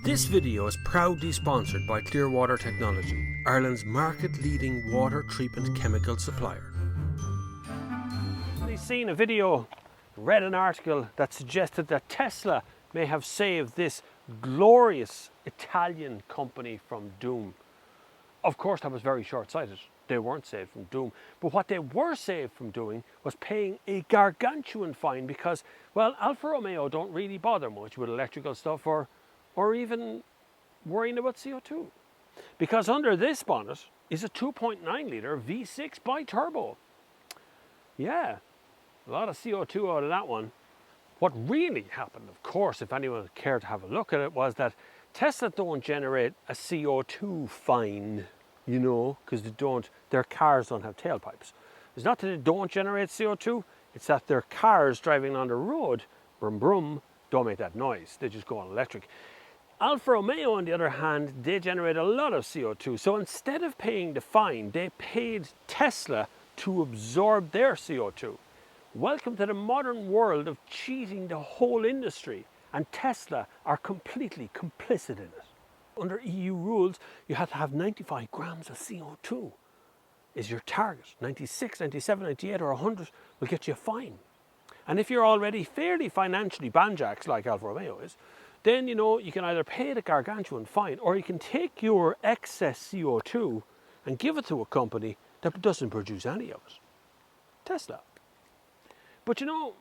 This video is proudly sponsored by Clearwater Technology, Ireland's market-leading water treatment chemical supplier. I've seen a video, read an article that suggested that Tesla may have saved this glorious Italian company from doom. Of course, that was very short-sighted. They weren't saved from doom. But what they were saved from doing was paying a gargantuan fine because, well, Alfa Romeo don't really bother much with electrical stuff or even worrying about CO2. Because under this bonnet is a 2.9 litre V6 bi-turbo. Yeah, a lot of CO2 out of that one. What really happened, of course, if anyone cared to have a look at it, was that Tesla don't generate a CO2 fine, you know, because their cars don't have tailpipes. It's not that they don't generate CO2, it's that their cars driving on the road, brum brum, don't make that noise. They just go on electric. Alfa Romeo, on the other hand, they generate a lot of CO2. So instead of paying the fine, they paid Tesla to absorb their CO2. Welcome to the modern world of cheating the whole industry. And Tesla are completely complicit in it. Under EU rules, you have to have 95 grams of CO2 is your target. 96, 97, 98 or 100 will get you a fine. And if you're already fairly financially banjaxed like Alfa Romeo is, then you know you can either pay the gargantuan fine or you can take your excess CO2 and give it to a company that doesn't produce any of it. Tesla. But you know,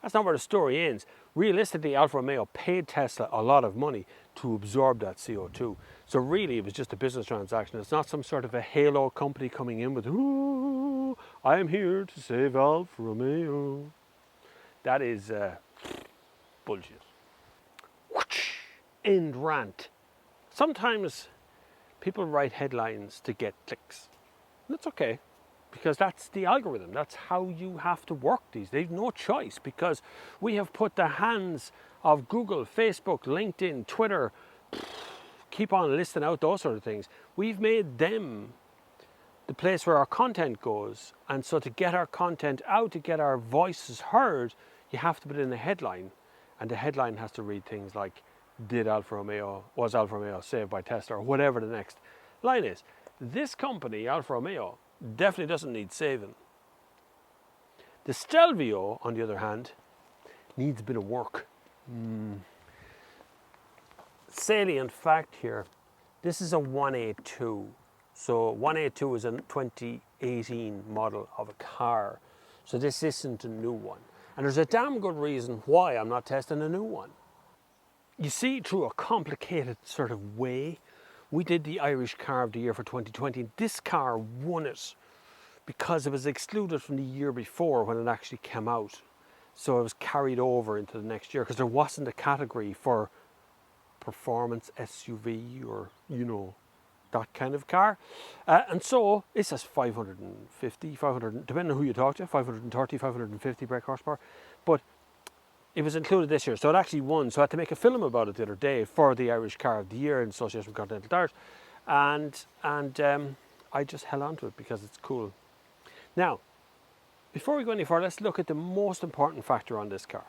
that's not where the story ends. Realistically, Alfa Romeo paid Tesla a lot of money to absorb that CO2. So really, it was just a business transaction. It's not some sort of a halo company coming in with, ooh, I am here to save Alfa Romeo. That is bullshit. End rant. Sometimes people write headlines to get clicks. And that's okay, because that's the algorithm. That's how you have to work these days. No choice, because we have put the hands of Google, Facebook, LinkedIn, Twitter, keep on listing out those sort of things. We've made them the place where our content goes. And so to get our content out, to get our voices heard, you have to put in a headline. And the headline has to read things like, was Alfa Romeo saved by Tesla, or whatever the next line is. This company, Alfa Romeo, definitely doesn't need saving. The Stelvio, on the other hand, needs a bit of work. Salient fact here, this is a 182. So 182 is a 2018 model of a car. So this isn't a new one. And there's a damn good reason why I'm not testing a new one. You see, through a complicated sort of way, we did the Irish Car of the Year for 2020. This car won it because it was excluded from the year before when it actually came out. So it was carried over into the next year because there wasn't a category for performance SUV or, you know, that kind of car. And so it says 550, 500, depending on who you talk to, 530, 550 brake horsepower. But it was included this year, so it actually won. So I had to make a film about it the other day for the Irish Car of the Year in association with Continental Tires. And I just held on to it because it's cool. Now, before we go any further, let's look at the most important factor on this car.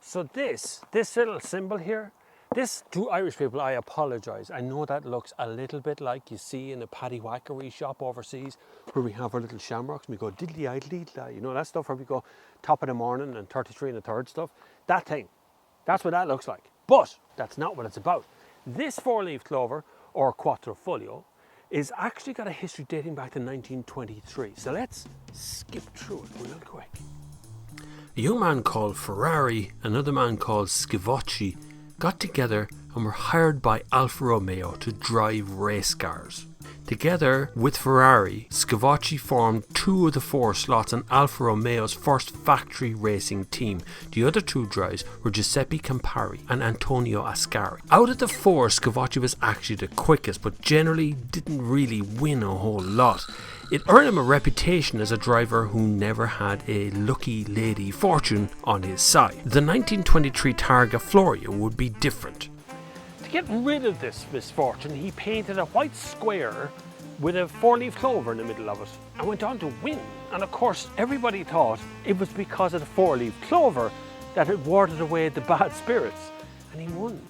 So this little symbol here, this, to Irish people, I apologise. I know that looks a little bit like you see in a paddywhackery shop overseas where we have our little shamrocks and we go diddly-idly, you know, that stuff where we go top of the morning and 33 and a third stuff. That thing, that's what that looks like. But that's not what it's about. This four-leaf clover, or quadrifoglio, is actually got a history dating back to 1923. So let's skip through it real quick. A young man called Ferrari, another man called Scavocci, got together and were hired by Alfa Romeo to drive race cars. Together with Ferrari, Scavocci formed two of the four slots on Alfa Romeo's first factory racing team. The other two drives were Giuseppe Campari and Antonio Ascari. Out of the four, Scavocci was actually the quickest, but generally didn't really win a whole lot. It earned him a reputation as a driver who never had a lucky lady fortune on his side. The 1923 Targa Florio would be different. To get rid of this misfortune, he painted a white square with a four-leaf clover in the middle of it and went on to win. And of course, everybody thought it was because of the four-leaf clover that it warded away the bad spirits. and he won.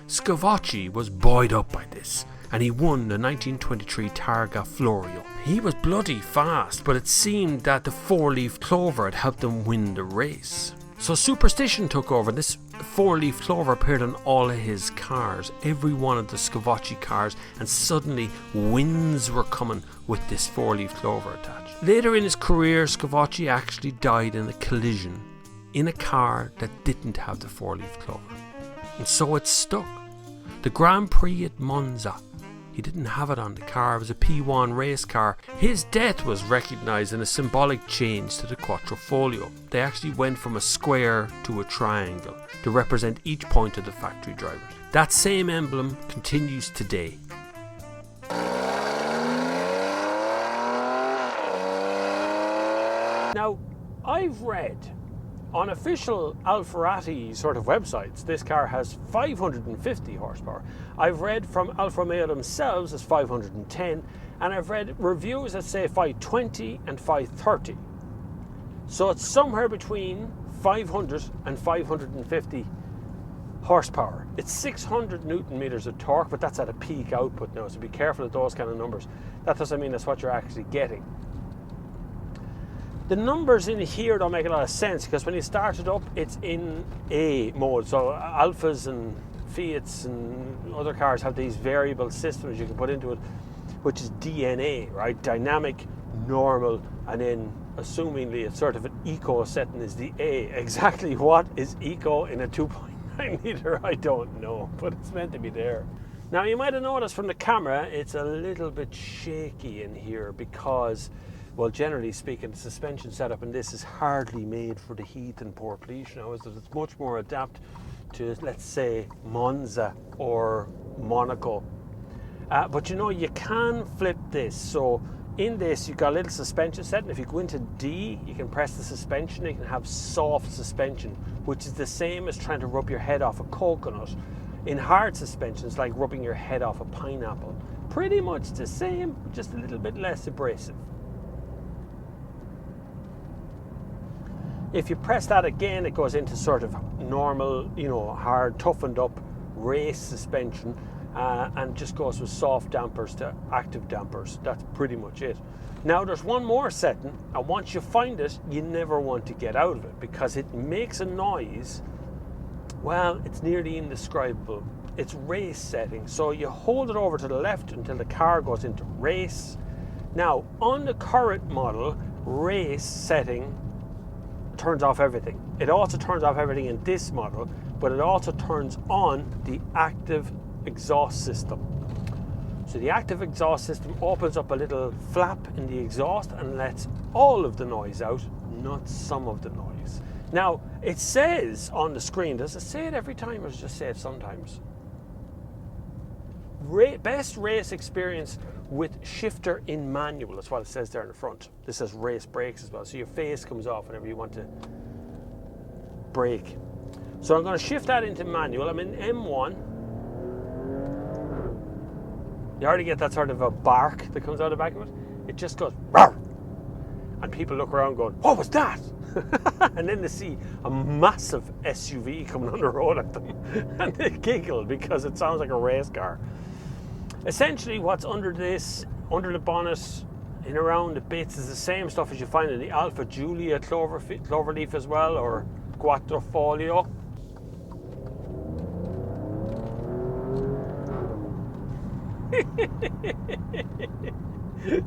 Scavocci was buoyed up by this, and he won the 1923 Targa Florio. He was bloody fast, but it seemed that the four-leaf clover had helped him win the race. So superstition took over. This four-leaf clover appeared on all of his cars, every one of the Scavocci cars, and suddenly winds were coming with this four-leaf clover attached. Later in his career, Scavocci actually died in a collision in a car that didn't have the four-leaf clover. And so it stuck. The Grand Prix at Monza, he didn't have it on the car. It was a P1 race car. His death was recognised in a symbolic change to the Quadrifoglio. They actually went from a square to a triangle to represent each point of the factory drivers. That same emblem continues today. Now, I've read on official Alfa sort of websites, this car has 550 horsepower. I've read from Alfa Romeo themselves as 510, and I've read reviews that say 520 and 530. So it's somewhere between 500 and 550 horsepower. It's 600 newton meters of torque, but that's at a peak output now, so be careful of those kind of numbers. That doesn't mean that's what you're actually getting. The numbers in here don't make a lot of sense, because when you start it up, it's in A mode. So Alfas and Fiats and other cars have these variable systems you can put into it, which is DNA, right? Dynamic, normal, and then assumingly it's sort of an eco setting is the A. Exactly what is eco in a 2.9 litre, I don't know, but it's meant to be there. Now, you might have noticed from the camera, it's a little bit shaky in here because, well, generally speaking, the suspension setup in this is hardly made for the heat and poor pollution. Now, it's much more adapted to, let's say, Monza or Monaco. But you know, you can flip this. So in this, you've got a little suspension setting. If you go into D, you can press the suspension. You can have soft suspension, which is the same as trying to rub your head off a coconut. In hard suspension, it's like rubbing your head off a pineapple. Pretty much the same, just a little bit less abrasive. If you press that again, it goes into sort of normal, you know, hard, toughened up race suspension, and just goes with soft dampers to active dampers. That's pretty much it. Now there's one more setting, and once you find it, you never want to get out of it, because it makes a noise, well, it's nearly indescribable. It's race setting. So you hold it over to the left until the car goes into race. Now, on the current model, race setting turns off everything. It also turns off everything in this model, but it also turns on the active exhaust system. So the active exhaust system opens up a little flap in the exhaust and lets all of the noise out, not some of the noise. Now, it says on the screen, does it say it every time or does it just say it sometimes? Best race experience with shifter in manual. That's what it says there in the front. This says race brakes as well. So your face comes off whenever you want to brake. So I'm going to shift that into manual. I'm in M1. You already get that sort of a bark that comes out of the back of it. It just goes, rawr! And people look around going, what was that? And then they see a massive SUV coming on the road at them. And they giggle because it sounds like a race car. Essentially, what's under this, under the bonnet, in around the bits, is the same stuff as you find in the Alfa Giulia cloverleaf as well, or Quadrifoglio.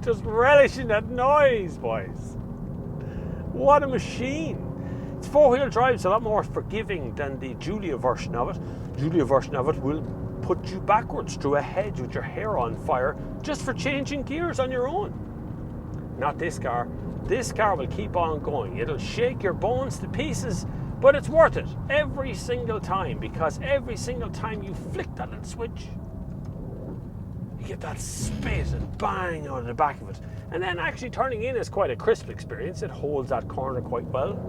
Just relishing that noise, boys. What a machine. It's four-wheel drive, it's a lot more forgiving than the Giulia version of it. Giulia version of it will put you backwards through a hedge with your hair on fire just for changing gears on your own. Not this car. This car will keep on going. It'll shake your bones to pieces, but it's worth it every single time, because every single time you flick that little switch, you get that spit and bang out of the back of it. And then actually turning in is quite a crisp experience. It holds that corner quite well.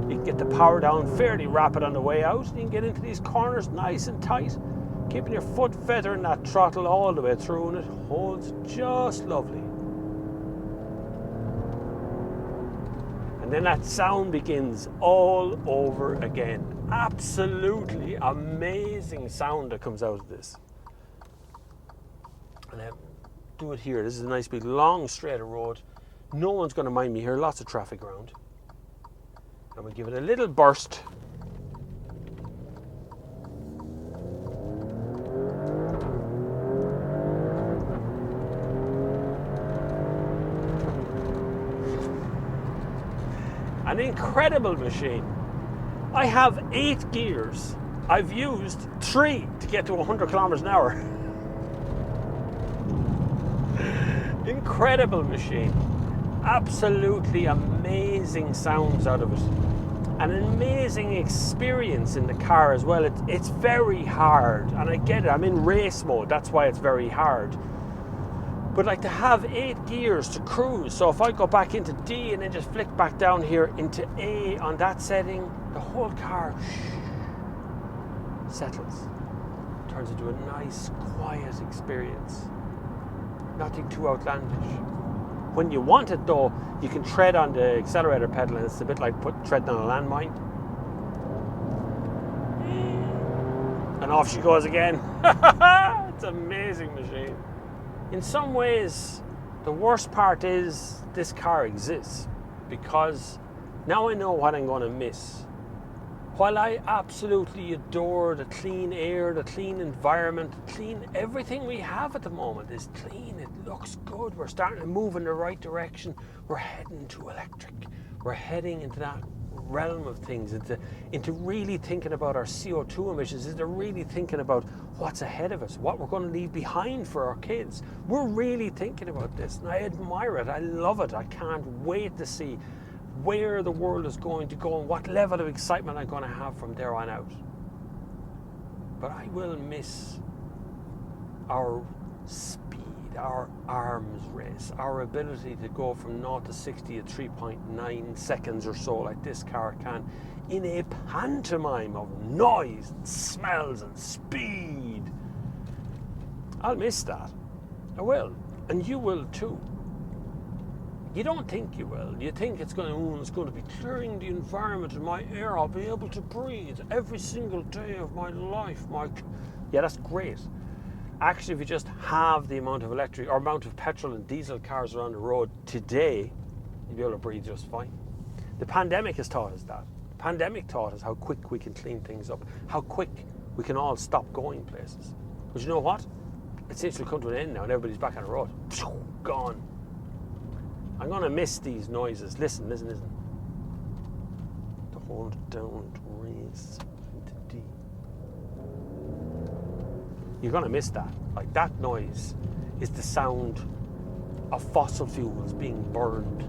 You can get the power down fairly rapid on the way out. You can get into these corners nice and tight, keeping your foot feathering that throttle all the way through, and it holds just lovely. And then that sound begins all over again. absolutely amazing sound that comes out of this. And I do it here. This is a nice big long straight road. No one's going to mind me here, lots of traffic around. And we give it a little burst. An incredible machine. I have 8 gears. I've used 3 to get to 100 kilometers an hour. Incredible machine. Absolutely amazing sounds out of it. And an amazing experience in the car as well. It's very hard, and I get it. I'm in race mode, that's why it's very hard. But like to have 8 gears to cruise, so if I go back into D and then just flick back down here into A on that setting, the whole car settles. Turns into a nice, quiet experience. Nothing too outlandish. When you want it though, you can tread on the accelerator pedal, and it's a bit like treading on a landmine. And off she goes again. It's an amazing machine. In some ways, the worst part is this car exists, because now I know what I'm going to miss. While I absolutely adore the clean air, the clean environment, everything we have at the moment is clean, it looks good, we're starting to move in the right direction, we're heading to electric, we're heading into that realm of things, into really thinking about our CO2 emissions, into really thinking about what's ahead of us, what we're going to leave behind for our kids. We're really thinking about this, and I admire it, I love it, I can't wait to see where the world is going to go and what level of excitement I'm going to have from there on out. But I will miss our speed, our arms race, our ability to go from 0 to 60 at 3.9 seconds or so, like this car can, in a pantomime of noise and smells and speed. I'll miss that. I will. And you will too. You don't think you will. You think it's going to be clearing the environment and my air. I'll be able to breathe every single day of my life. Yeah, that's great. Actually, if you just have the amount of electric or amount of petrol and diesel cars around the road today, you'll be able to breathe just fine. The pandemic has taught us that. The pandemic taught us how quick we can clean things up, how quick we can all stop going places. But you know what? It seems to come to an end now and everybody's back on the road. Gone. I'm going to miss these noises. Listen. To hold down, to raise, into D. You're going to miss that. Like, that noise is the sound of fossil fuels being burned.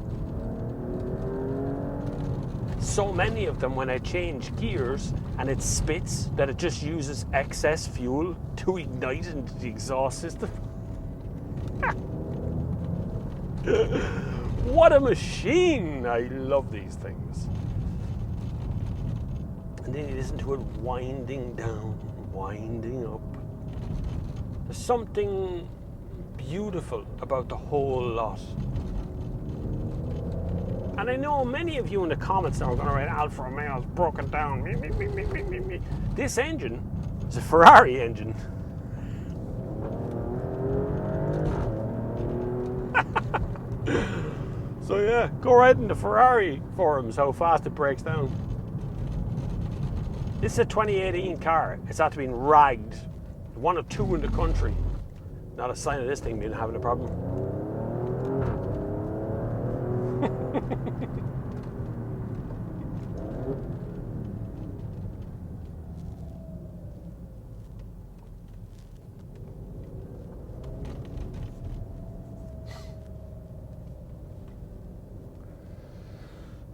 So many of them, when I change gears and it spits, that it just uses excess fuel to ignite into the exhaust system. What a machine! I love these things. And then you listen to it winding down, winding up. There's something beautiful about the whole lot. And I know many of you in the comments now are going to write Alfa Romeo's broken down. Me. This engine is a Ferrari engine. So yeah, go right in the Ferrari forums how fast it breaks down. This is a 2018 car. It's after being ragged. One of 2 in the country. Not a sign of this thing being having a problem.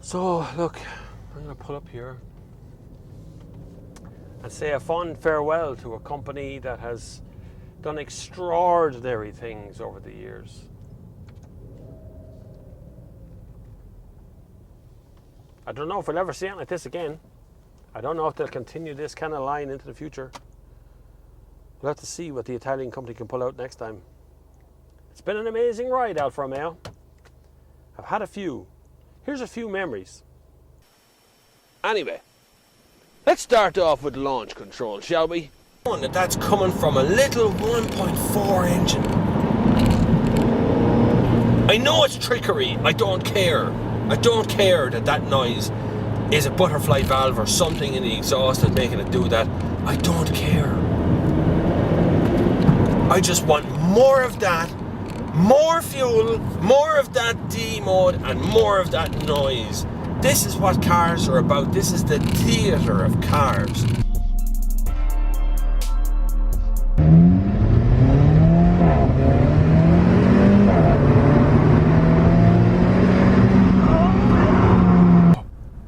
So look, I'm going to pull up here and say a fond farewell to a company that has done extraordinary things over the years. I don't know if we'll ever see it like this again. I don't know if they'll continue this kind of line into the future. We'll have to see what the Italian company can pull out next time. It's been an amazing ride, Alfa Romeo. I've had a few. Here's a few memories. Anyway, let's Let's start off with launch control, shall we? That's coming from a little 1.4 engine. I know it's trickery. I don't care. I don't care that noise is a butterfly valve or something in the exhaust that's making it do that. I don't care. I just want more of that, more fuel, more of that D mode, and more of that noise. This is what cars are about. This is the theatre of cars.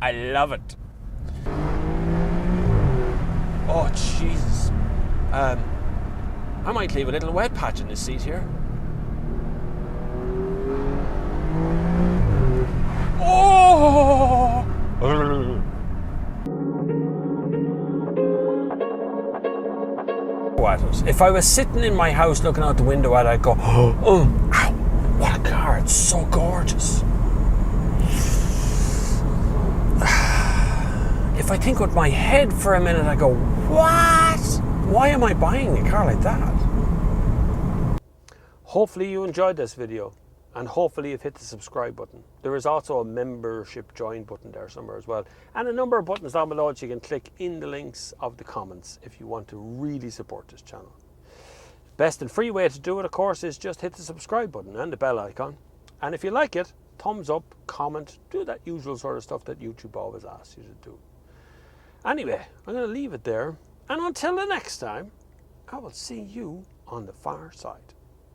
I love it. Oh, Jesus. I might leave a little wet patch in this seat here. Oh! If I was sitting in my house looking out the window at it, I'd go, oh, ow, what a car, it's so gorgeous. If I think with my head for a minute, I go, what? Why am I buying a car like that? Hopefully you enjoyed this video, and hopefully you've hit the subscribe button. There is also a membership join button there somewhere as well, and a number of buttons down below that you can click in the links of the comments if you want to really support this channel. Best and free way to do it, of course, is just hit the subscribe button and the bell icon. And if you like it, thumbs up, comment, do that usual sort of stuff that YouTube always asks you to do. Anyway, I'm going to leave it there, and until the next time, I will see you on the far side.